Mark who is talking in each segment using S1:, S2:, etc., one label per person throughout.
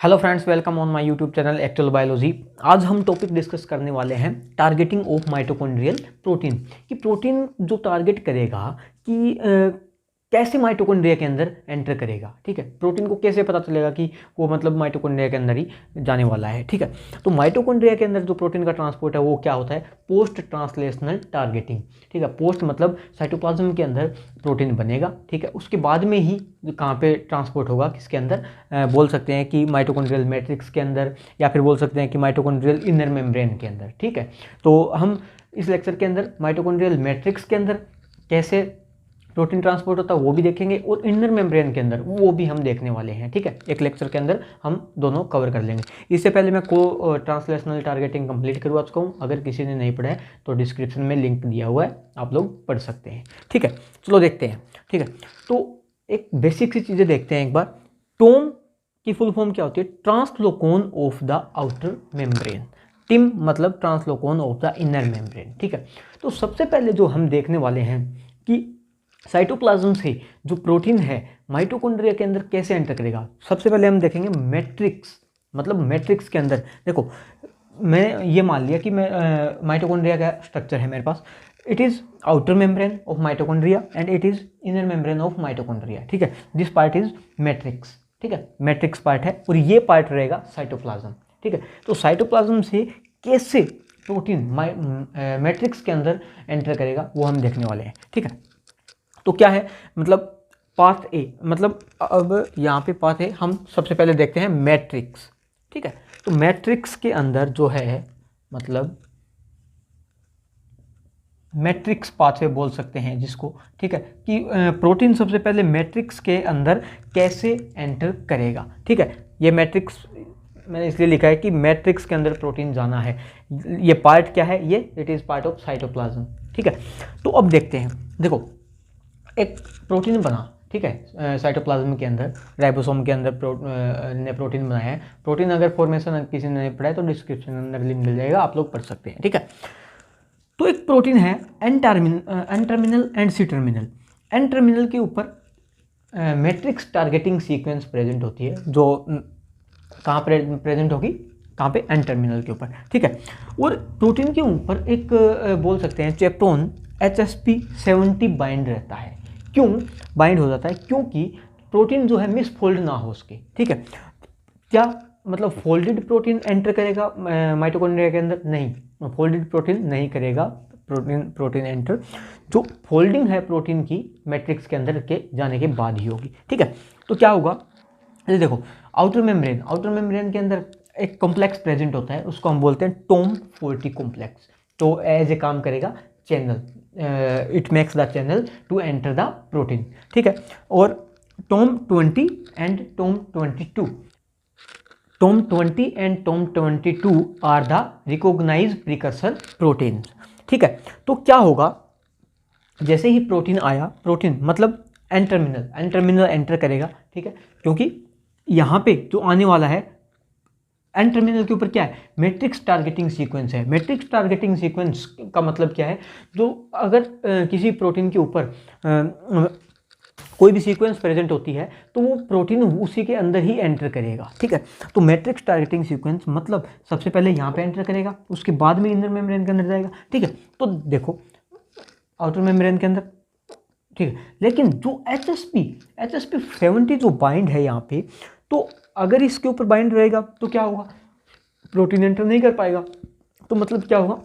S1: Hello friends, welcome on my YouTube channel actual biology. आज हम topic discuss करने वाले हैं टारगेटिंग ऑफ माइटोकॉन्ड्रियल प्रोटीन। कि प्रोटीन जो टारगेट करेगा कि कैसे माइटोकॉन्ड्रिया के अंदर एंटर करेगा। ठीक है, प्रोटीन को कैसे पता चलेगा कि वो मतलब माइटोकॉन्ड्रिया के अंदर ही जाने वाला है। ठीक है, तो माइटोकॉन्ड्रिया के अंदर जो प्रोटीन का ट्रांसपोर्ट है वो क्या होता है, पोस्ट ट्रांसलेशनल टारगेटिंग। ठीक है, पोस्ट मतलब साइटोप्लाज्म के अंदर प्रोटीन बनेगा। ठीक है, उसके बाद में ही कहाँ पे ट्रांसपोर्ट होगा, किसके अंदर, बोल सकते हैं कि माइटोकॉन्ड्रियल मैट्रिक्स के अंदर, या फिर बोल सकते हैं कि माइटोकॉन्ड्रियल इनर मेम्ब्रेन के अंदर। ठीक है, तो हम इस लेक्चर के अंदर माइटोकॉन्ड्रियल मैट्रिक्स के अंदर कैसे प्रोटीन ट्रांसपोर्ट होता है वो भी देखेंगे, और इनर मेम्ब्रेन के अंदर वो भी हम देखने वाले हैं। ठीक है, एक लेक्चर के अंदर हम दोनों कवर कर लेंगे। इससे पहले मैं को ट्रांसलेशनल टारगेटिंग कंप्लीट करवा चुका हूँ। अगर किसी ने नहीं पढ़ा है तो डिस्क्रिप्शन में लिंक दिया हुआ है, आप लोग पढ़ सकते हैं। ठीक है, चलो देखते हैं। ठीक है, तो एक बेसिक सी चीज़ें देखते हैं एक बार। टोम की फुल फॉर्म क्या होती है, translocon of the outer membrane. TIM मतलब translocon of the inner membrane. ठीक है, तो सबसे पहले जो हम देखने वाले हैं कि साइटोप्लाज्म से जो प्रोटीन है माइटोकॉन्ड्रिया के अंदर कैसे एंटर करेगा। सबसे पहले हम देखेंगे मैट्रिक्स, मतलब मैट्रिक्स के अंदर। देखो, मैं ये मान लिया कि मैं माइटोकॉन्ड्रिया का स्ट्रक्चर है मेरे पास। It is outer membrane of mitochondria and it is inner membrane of mitochondria. ठीक है, दिस पार्ट इज मैट्रिक्स। ठीक है, मैट्रिक्स पार्ट है और ये पार्ट रहेगा साइटोप्लाज्म। ठीक है, तो साइटोप्लाज्म से कैसे प्रोटीन मैट्रिक्स के अंदर एंटर करेगा वो हम देखने वाले हैं। ठीक है, तो क्या है, मतलब पाथ ए, मतलब अब यहाँ पे पाथ ए हम सबसे पहले देखते हैं मैट्रिक्स। ठीक है, तो मैट्रिक्स के अंदर जो है, मतलब मैट्रिक्स पाथवे बोल सकते हैं जिसको। ठीक है, कि प्रोटीन सबसे पहले मैट्रिक्स के अंदर कैसे एंटर करेगा। ठीक है, ये मैट्रिक्स मैंने इसलिए लिखा है कि मैट्रिक्स के अंदर प्रोटीन जाना है। ये पार्ट क्या है, ये it is part of cytoplasm. ठीक है, तो अब देखते हैं। देखो, एक प्रोटीन बना, ठीक है, साइटोप्लाज्म के अंदर, राइबोसोम के अंदर ने प्रोटीन बनाया है। प्रोटीन अगर फॉर्मेशन किसी ने नहीं पढ़ा है तो डिस्क्रिप्शन में अंदर लिंक मिल जाएगा, आप लोग पढ़ सकते हैं। ठीक है, तो एक प्रोटीन है N terminal and C terminal. N terminal के ऊपर मैट्रिक्स टारगेटिंग सीक्वेंस प्रेजेंट होती है, जो कहाँ प्रेजेंट होगी, कहाँ पे, एन टर्मिनल के ऊपर। ठीक है, और प्रोटीन के ऊपर एक बोल सकते हैं चेप्टोन HSP70 बाइंड रहता है। क्यों बाइंड हो जाता है, क्योंकि प्रोटीन जो है मिसफोल्ड ना हो उसके। ठीक है, क्या मतलब फोल्डेड प्रोटीन एंटर करेगा माइटोकॉन्ड्रिया के अंदर? नहीं, फोल्डेड प्रोटीन नहीं करेगा प्रोटीन एंटर। जो फोल्डिंग है प्रोटीन की मैट्रिक्स के अंदर के जाने के बाद ही होगी। ठीक है, तो क्या होगा, ये देखो, आउटर मेम्ब्रेन के अंदर एक कॉम्प्लेक्स प्रेजेंट होता है, उसको हम बोलते हैं टोम 40 कॉम्प्लेक्स। तो एज ए काम करेगा channel, it makes the channel to enter the protein. ठीक है, और TOM 20 and TOM 22, TOM 20 and TOM 22 are the recognised precursor protein. ठीक है, तो क्या होगा, जैसे ही प्रोटीन आया, प्रोटीन मतलब एन टर्मिनल एंटर करेगा। ठीक है, क्योंकि यहाँ पे जो आने वाला है एन टर्मिनल के ऊपर क्या है, मैट्रिक्स टारगेटिंग सीक्वेंस है। मैट्रिक्स टारगेटिंग सीक्वेंस का मतलब क्या है, जो अगर किसी प्रोटीन के ऊपर कोई भी सीक्वेंस प्रेजेंट होती है तो वो प्रोटीन उसी के अंदर ही एंटर करेगा। ठीक है, तो मैट्रिक्स टारगेटिंग सीक्वेंस मतलब सबसे पहले यहाँ पे एंटर करेगा, उसके बाद में इनर मेम्ब्रेन के अंदर जाएगा। ठीक है, तो देखो आउटर मेम्ब्रेन के अंदर। ठीक है, लेकिन जो HSP70 जो बाइंड है यहाँ पे, तो अगर इसके ऊपर बाइंड रहेगा तो क्या होगा, प्रोटीन एंटर नहीं कर पाएगा। तो मतलब क्या होगा,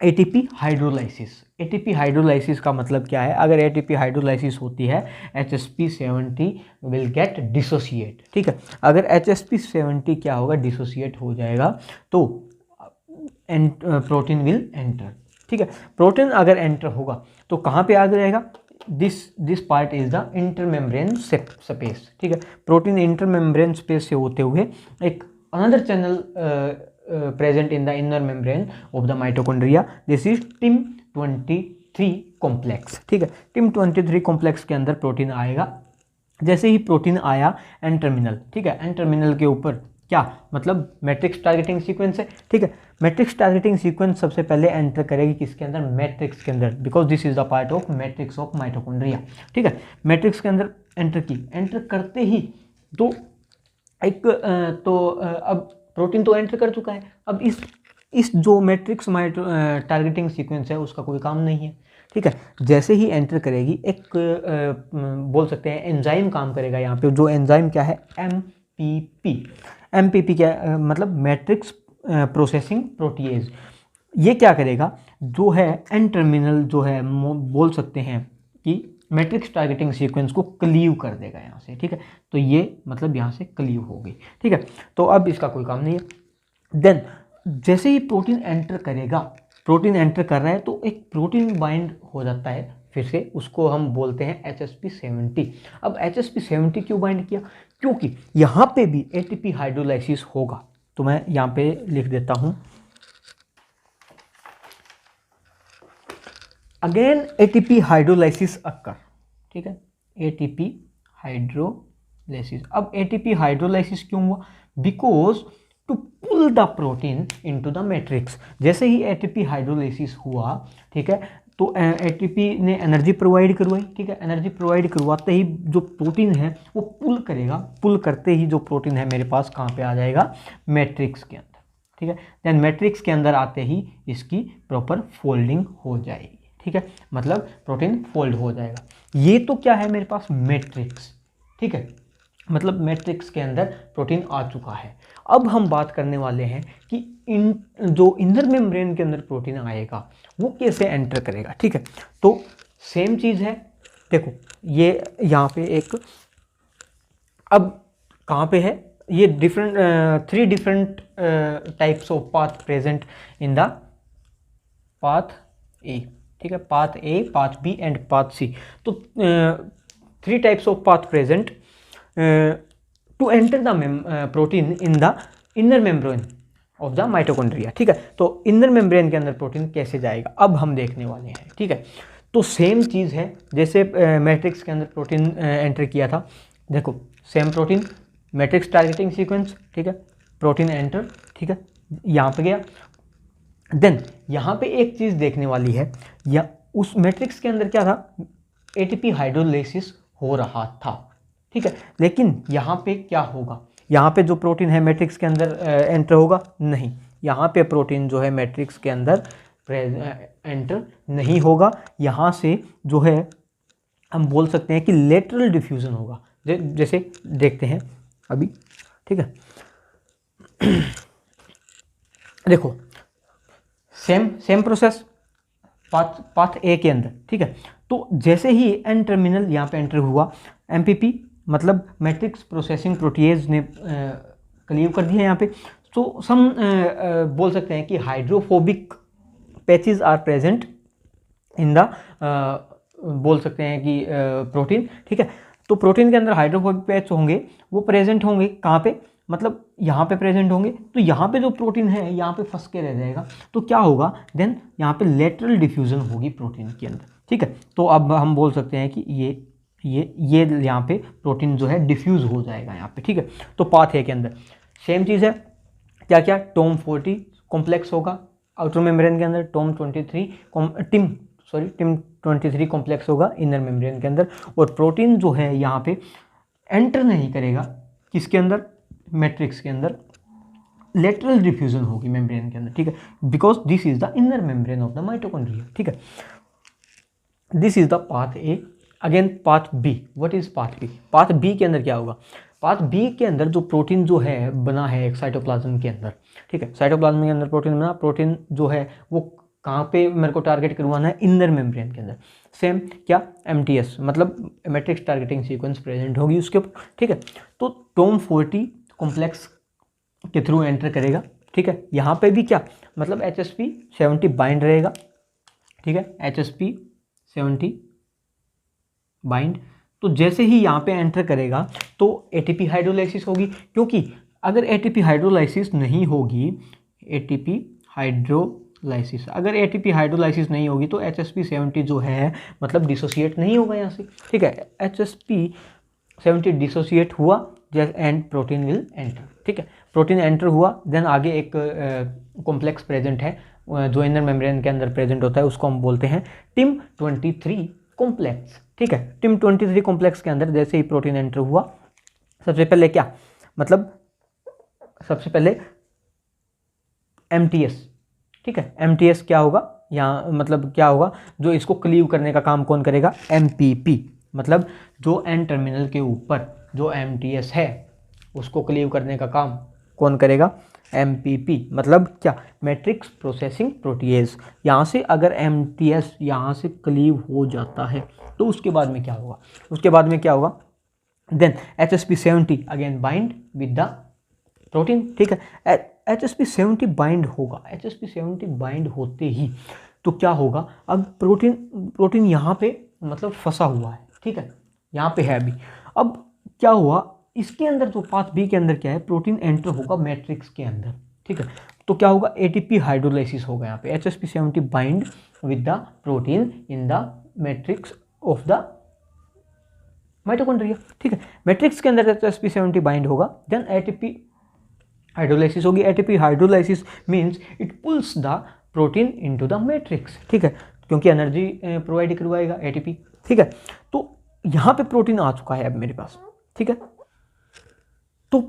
S1: ATP हाइड्रोलाइसिस। ATP हाइड्रोलाइसिस का मतलब क्या है, अगर ATP हाइड्रोलाइसिस होती है HSP70 विल गेट डिसोसिएट। ठीक है, अगर HSP70 क्या होगा, डिसोसिएट हो जाएगा तो प्रोटीन विल एंटर। ठीक है, प्रोटीन अगर एंटर होगा तो कहाँ पे आ जाएगा, this part is the intermembrane space. ठीक है, प्रोटीन इंटरमेम्ब्रेन स्पेस से होते हुए एक another channel present in the inner membrane of the mitochondria, this is TIM23 complex. ठीक है, TIM23 कॉम्प्लेक्स के अंदर प्रोटीन आएगा। जैसे ही प्रोटीन आया एन टर्मिनल, ठीक है, एन टर्मिनल के ऊपर क्या, मतलब मैट्रिक्स टारगेटिंग सीक्वेंस है। ठीक है, मैट्रिक्स टारगेटिंग सीक्वेंस सबसे पहले एंटर करेगी किसके अंदर, मैट्रिक्स के अंदर, because this is the part of matrix of mitochondria. ठीक है, मैट्रिक्स के अंदर एंटर की, एंटर करते ही तो एक अब प्रोटीन तो एंटर कर चुका है, अब इस जो मैट्रिक्स टारगेटिंग सीक्वेंस है उसका कोई काम नहीं है, ठीक है। जैसे ही एंटर करेगी एक बोल सकते हैं एंजाइम काम करेगा यहाँ पे, जो एंजाइम क्या है, MPP। MPP क्या मतलब मैट्रिक्स प्रोसेसिंग प्रोटीएज। ये क्या करेगा, जो है एन टर्मिनल जो है बोल सकते हैं कि मैट्रिक्स टारगेटिंग सीक्वेंस को क्लीव कर देगा यहाँ से, ठीक है। तो ये मतलब यहाँ से क्लीव हो गई, ठीक है। तो अब इसका कोई काम नहीं है। देन जैसे ही प्रोटीन एंटर करेगा, प्रोटीन एंटर कर रहा है तो एक प्रोटीन बाइंड हो जाता है फिर से, उसको हम बोलते हैं HSP70। अब HSP70 क्यों बाइंड किया, क्योंकि यहाँ पे भी ATP हाइड्रोलाइसिस होगा। तो मैं यहाँ पे लिख देता हूँ, अगेन ATP हाइड्रोलाइसिस अक्कर, ठीक है, ATP हाइड्रोलाइसिस। अब ATP हाइड्रोलाइसिस क्यों हुआ, because to pull the protein into the matrix. जैसे ही ATP हाइड्रोलाइसिस हुआ, ठीक है, तो ATP ने एनर्जी प्रोवाइड करवाई, ठीक है। एनर्जी प्रोवाइड करवाते ही जो प्रोटीन है वो पुल करेगा, पुल करते ही जो प्रोटीन है मेरे पास कहाँ पे आ जाएगा, मैट्रिक्स के अंदर, ठीक है। देन मैट्रिक्स के अंदर आते ही इसकी प्रॉपर फोल्डिंग हो जाएगी, ठीक है, मतलब प्रोटीन फोल्ड हो जाएगा। ये तो क्या है मेरे पास, मैट्रिक्स, ठीक है, मतलब मैट्रिक्स के अंदर प्रोटीन आ चुका है। अब हम बात करने वाले हैं कि जो इनर मेम्ब्रेन के अंदर प्रोटीन आएगा वो कैसे एंटर करेगा, ठीक है। तो सेम चीज़ है, देखो ये यहाँ पे एक, अब कहाँ पे है ये, different 3 different types of path present in the path A, ठीक है, path A, path B and path C. तो 3 types of path present to enter the protein in the inner membrane of the mitochondria, ठीक है। तो inner membrane के अंदर protein कैसे जाएगा अब हम देखने वाले हैं, ठीक है। तो सेम चीज़ है जैसे मैट्रिक्स के अंदर प्रोटीन एंटर किया था, देखो same protein, matrix targeting sequence, ठीक है, प्रोटीन एंटर, ठीक है, यहाँ पे गया। देन यहाँ पे एक चीज़ देखने वाली है, या उस मैट्रिक्स के अंदर क्या था, ATP हाइड्रोलाइसिस हो रहा था, ठीक है, लेकिन यहाँ पे क्या होगा, यहाँ पे जो प्रोटीन है मैट्रिक्स के अंदर एंटर होगा नहीं, यहाँ पे प्रोटीन जो है मैट्रिक्स के अंदर एंटर नहीं होगा। यहाँ से जो है हम बोल सकते हैं कि लेटरल डिफ्यूजन होगा, जैसे देखते हैं अभी, ठीक है। देखो सेम प्रोसेस पाथ ए के अंदर, ठीक है। तो जैसे ही एन टर्मिनल यहाँ पे एंटर हुआ, MPP मतलब मैट्रिक्स प्रोसेसिंग प्रोटीएज ने क्लीव कर दिया यहाँ पे। तो सम बोल सकते हैं कि hydrophobic patches are present in the बोल सकते हैं कि प्रोटीन, ठीक है। तो प्रोटीन के अंदर हाइड्रोफोबिक पैच होंगे, वो प्रेजेंट होंगे कहाँ पे, मतलब यहाँ पे प्रेजेंट होंगे। तो यहाँ पे जो प्रोटीन है यहाँ पे फंस के रह जाएगा, तो क्या होगा, देन यहाँ पे लेटरल डिफ्यूजन होगी प्रोटीन के अंदर, ठीक है। तो अब हम बोल सकते हैं कि ये यहाँ पे प्रोटीन जो है डिफ्यूज हो जाएगा यहाँ पे, ठीक है। तो पाथ ए के अंदर सेम चीज़ है, क्या क्या, TOM40 कॉम्प्लेक्स होगा आउटर मेम्ब्रेन के अंदर, TIM23 कॉम्प्लेक्स होगा इनर मेम्ब्रेन के अंदर। और प्रोटीन जो है यहाँ पे एंटर नहीं करेगा किसके अंदर, मैट्रिक्स के अंदर, लेटरल डिफ्यूजन होगी मेम्ब्रेन के अंदर, ठीक है, because this is the inner membrane of the mitochondria, ठीक है। This is the path A. Again path B, what is path B, path B के अंदर क्या होगा, पाथ बी के अंदर जो प्रोटीन जो है बना है एक साइटोप्लाज्म के अंदर, ठीक है, साइटोप्लाज्म के अंदर प्रोटीन बना, प्रोटीन जो है वो कहाँ पे मेरे को टारगेट करवाना है, इनर मेम्ब्रेन के अंदर। सेम क्या, MTS मतलब मैट्रिक्स टारगेटिंग सीक्वेंस प्रेजेंट होगी उसके ऊपर, ठीक है। तो TOM40 कॉम्प्लेक्स के थ्रू एंटर करेगा, ठीक है। यहाँ पे भी क्या, मतलब HSP70 बाइंड रहेगा, ठीक है, HSP70 बाइंड। तो जैसे ही यहाँ पे एंटर करेगा तो ATP हाइड्रोलाइसिस होगी, क्योंकि अगर ATP हाइड्रोलाइसिस नहीं होगी, अगर ATP हाइड्रोलाइसिस नहीं होगी तो HSP70 जो है मतलब डिसोसिएट नहीं होगा यहाँ से, ठीक है। HSP70 डिसोसिएट हुआ एंड प्रोटीन विल एंटर, ठीक है। प्रोटीन एंटर हुआ, देन आगे एक कॉम्प्लेक्स प्रेजेंट है जो इनर मेम्ब्रेन के अंदर प्रेजेंट होता है, उसको हम बोलते हैं TIM23 कॉम्प्लेक्स, ठीक है। TIM23 कॉम्प्लेक्स के अंदर जैसे ही प्रोटीन एंटर हुआ, सबसे पहले क्या, मतलब सबसे पहले MTS, ठीक है, MTS क्या होगा यहाँ, मतलब क्या होगा, जो इसको क्लीव करने का काम कौन करेगा, MPP, मतलब जो N टर्मिनल के ऊपर जो MTS है उसको क्लीव करने का काम कौन करेगा, MPP, मतलब क्या, मैट्रिक्स प्रोसेसिंग प्रोटीएज। यहाँ से अगर MTS यहाँ से क्लीव हो जाता है तो उसके बाद में क्या होगा, उसके बाद में क्या होगा, then HSP70 again bind with the protein, ठीक है, HSP70 बाइंड होगा, HSP70 बाइंड होते ही तो क्या होगा, अब प्रोटीन यहाँ पे मतलब फंसा हुआ है, ठीक है, यहाँ पे है अभी। अब क्या हुआ, इसके अंदर जो पाथ बी के अंदर क्या है, प्रोटीन एंटर होगा मैट्रिक्स के अंदर, ठीक है, तो क्या होगा, ATP हाइड्रोलाइसिस होगा यहाँ पे, HSP70 bind with the protein in the matrix of the mitochondria, ठीक है, मैट्रिक्स के अंदर HSP70 बाइंड होगा, देन ATP हाइड्रोलाइसिस होगी। ATP hydrolysis means it pulls the protein into the matrix, ठीक है, क्योंकि एनर्जी प्रोवाइड करवाएगा ATP, ठीक है। तो यहाँ पे प्रोटीन आ चुका है अब मेरे पास, ठीक है, तो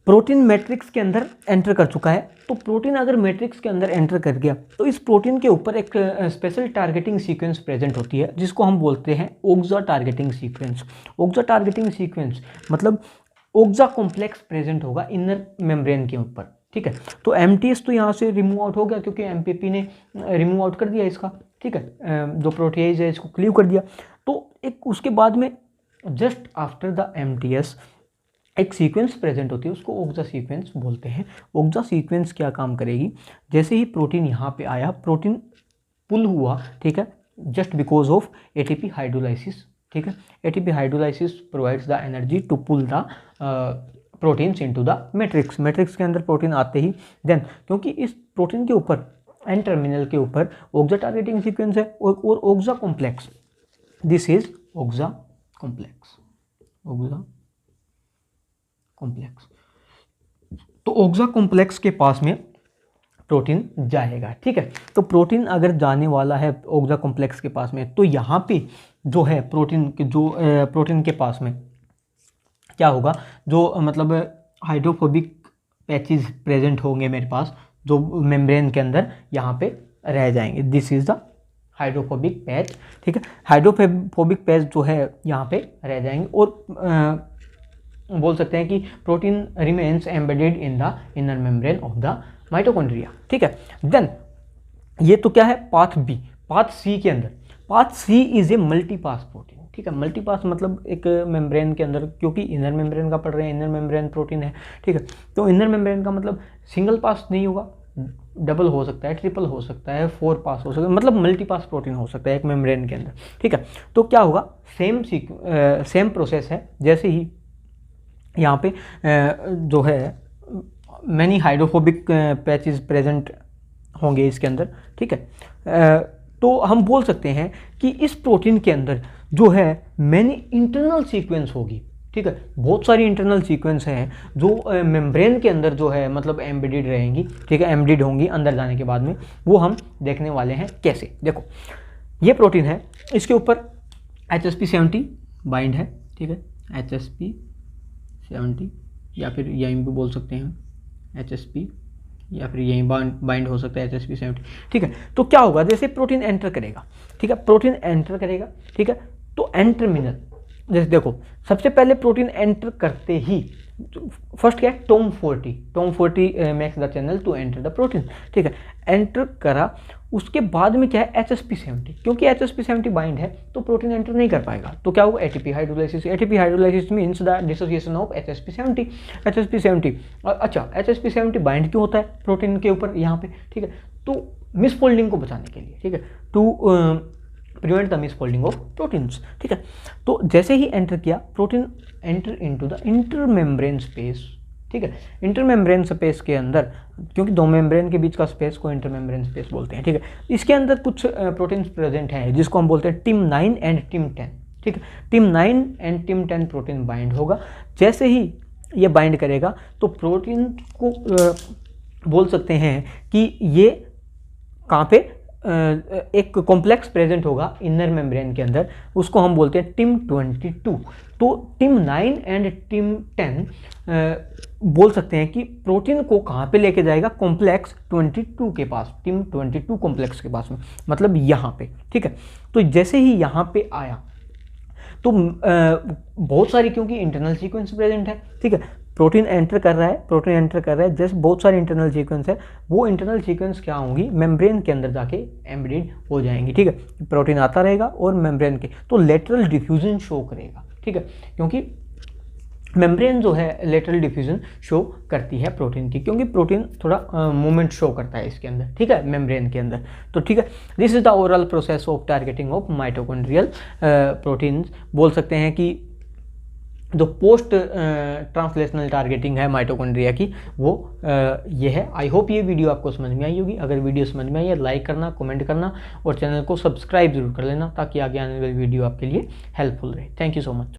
S1: प्रोटीन मैट्रिक्स के अंदर एंटर कर चुका है। तो प्रोटीन अगर मैट्रिक्स के अंदर एंटर कर गया तो इस प्रोटीन के ऊपर एक स्पेशल टारगेटिंग सीक्वेंस प्रेजेंट होती है जिसको हम बोलते हैं ओक्सा टारगेटिंग सीक्वेंस। ओक्सा टारगेटिंग सीक्वेंस मतलब ओक्सा कॉम्प्लेक्स प्रेजेंट होगा इनर मेम्ब्रेन के ऊपर, ठीक है। तो MTS तो यहाँ से रिमूव आउट हो गया क्योंकि MPP ने रिमूव आउट कर दिया इसका, ठीक है, जो प्रोटीएज है इसको क्लीव कर दिया। तो एक उसके बाद में जस्ट आफ्टर द MTS एक सीक्वेंस प्रेजेंट होती है, उसको ओक्सा सीक्वेंस बोलते हैं। ओक्सा सीक्वेंस क्या काम करेगी, जैसे ही प्रोटीन यहाँ पे आया, प्रोटीन पुल हुआ, ठीक है, just because of ATP hydrolysis, ठीक है। ATP hydrolysis provides the energy to pull the proteins into the matrix. Matrix के अंदर प्रोटीन आते ही देन क्योंकि इस प्रोटीन के ऊपर N टर्मिनल के ऊपर ओक्सा टारगेटिंग सीक्वेंस है और Oxa complex, this is Oxa complex, Oxa complex. तो ओक्सा कॉम्प्लेक्स के पास में प्रोटीन जाएगा, ठीक है। तो प्रोटीन अगर जाने वाला है ओक्सा कॉम्प्लेक्स के पास में तो यहाँ पे जो है प्रोटीन के पास में क्या होगा, जो मतलब हाइड्रोफोबिक पैचेस प्रेजेंट होंगे मेरे पास जो मेम्ब्रेन के अंदर यहाँ पे रह जाएंगे, this is the hydrophobic patch, ठीक है। हाइड्रोफोबिक पैच जो है यहाँ पे रह जाएंगे और बोल सकते हैं कि protein remains embedded in the inner membrane of the mitochondria, ठीक है। देन ये तो क्या है पाथ बी। पाथ सी के अंदर, path C is a multipass protein, ठीक है। मल्टीपास मतलब एक मेम्ब्रेन के अंदर, क्योंकि इनर मेम्ब्रेन का पढ़ रहे हैं, इनर मेम्ब्रेन प्रोटीन है, ठीक है। तो इनर मेम्ब्रेन का मतलब सिंगल पास नहीं होगा, डबल हो सकता है, ट्रिपल हो सकता है, 4 पास हो सकता है, मतलब मल्टीपास प्रोटीन हो सकता है एक मेम्ब्रेन के अंदर, ठीक है। तो क्या होगा, सेम प्रोसेस है, जैसे ही यहाँ पे जो है मैनी हाइड्रोफोबिक पैचेस प्रेजेंट होंगे इसके अंदर, ठीक है। तो हम बोल सकते हैं कि इस प्रोटीन के अंदर जो है मैनी इंटरनल सीक्वेंस होगी, ठीक है। बहुत सारी इंटरनल सीक्वेंस हैं जो मेम्ब्रेन के अंदर जो है मतलब एम्बेडेड रहेंगी, ठीक है, एम्बेडेड होंगी अंदर जाने के बाद में। वो हम देखने वाले हैं कैसे। देखो ये प्रोटीन है, इसके ऊपर HSP70 बाइंड है, ठीक है, HSP70 या फिर यहीं भी बोल सकते हैं HSP, या फिर यहीं बाइंड हो सकता है HSP70, ठीक है। तो क्या होगा, जैसे प्रोटीन एंटर करेगा, ठीक है, प्रोटीन एंटर करेगा, ठीक है, तो एन टर्मिनल, जैसे देखो सबसे पहले प्रोटीन एंटर करते ही फर्स्ट क्या है, TOM40 makes the channel to enter the protein, ठीक है, एंटर करा। उसके बाद में क्या है HSP70, क्योंकि HSP70 बाइंड है तो प्रोटीन एंटर नहीं कर पाएगा, तो क्या होगा ATP hydrolysis. ATP hydrolysis means the dissociation of HSP70। अच्छा HSP70 बाइंड क्यों होता है प्रोटीन के ऊपर यहाँ पे, ठीक है, तो मिसफोल्डिंग को बचाने के लिए, ठीक है, to prevent the misfolding of proteins, ठीक है। तो जैसे ही एंटर किया protein enter into the intermembrane space, ठीक है। इंटरमेम्ब्रेन स्पेस के अंदर, क्योंकि दो मेम्ब्रेन के बीच का स्पेस को इंटरमेम्ब्रेन स्पेस बोलते हैं, ठीक है। इसके अंदर कुछ प्रोटीन्स प्रेजेंट हैं जिसको हम बोलते हैं TIM9 एंड TIM10, ठीक है। TIM9 and TIM10 protein bind होगा। जैसे ही ये बाइंड करेगा तो प्रोटीन को बोल सकते हैं कि ये कहाँ पे एक कॉम्प्लेक्स प्रेजेंट होगा इनर मेम्ब्रेन के अंदर, उसको हम बोलते हैं TIM22। तो TIM9 एंड TIM10 बोल सकते हैं कि प्रोटीन को कहाँ पे लेके जाएगा, कॉम्प्लेक्स 22 के पास, TIM22 कॉम्प्लेक्स के पास में, मतलब यहाँ पे, ठीक है। तो जैसे ही यहाँ पे आया तो बहुत सारी, क्योंकि इंटरनल सीक्वेंस प्रेजेंट है, ठीक है, प्रोटीन एंटर कर रहा है, जैसे बहुत सारे इंटरनल सीक्वेंस है, वो इंटरनल सीक्वेंस क्या होंगी, मेम्ब्रेन के अंदर जाके एम्बेडेड हो जाएंगी, ठीक है। प्रोटीन आता रहेगा और मेम्ब्रेन के तो लेटरल डिफ्यूजन शो करेगा, ठीक है, क्योंकि मेम्ब्रेन जो है लेटरल डिफ्यूजन शो करती है प्रोटीन की, क्योंकि प्रोटीन थोड़ा मूवमेंट शो करता है इसके अंदर, ठीक है, मेम्ब्रेन के अंदर। तो ठीक है, this is the overall process of targeting of mitochondrial proteins. बोल सकते हैं कि जो पोस्ट ट्रांसलेशनल टारगेटिंग है माइटोकॉन्ड्रिया की, वो ये है। आई होप ये वीडियो आपको समझ में आई होगी। अगर वीडियो समझ में आई है, लाइक करना, कमेंट करना और चैनल को सब्सक्राइब जरूर कर लेना, ताकि आगे आने वाली वीडियो आपके लिए हेल्पफुल रहे। Thank you so much.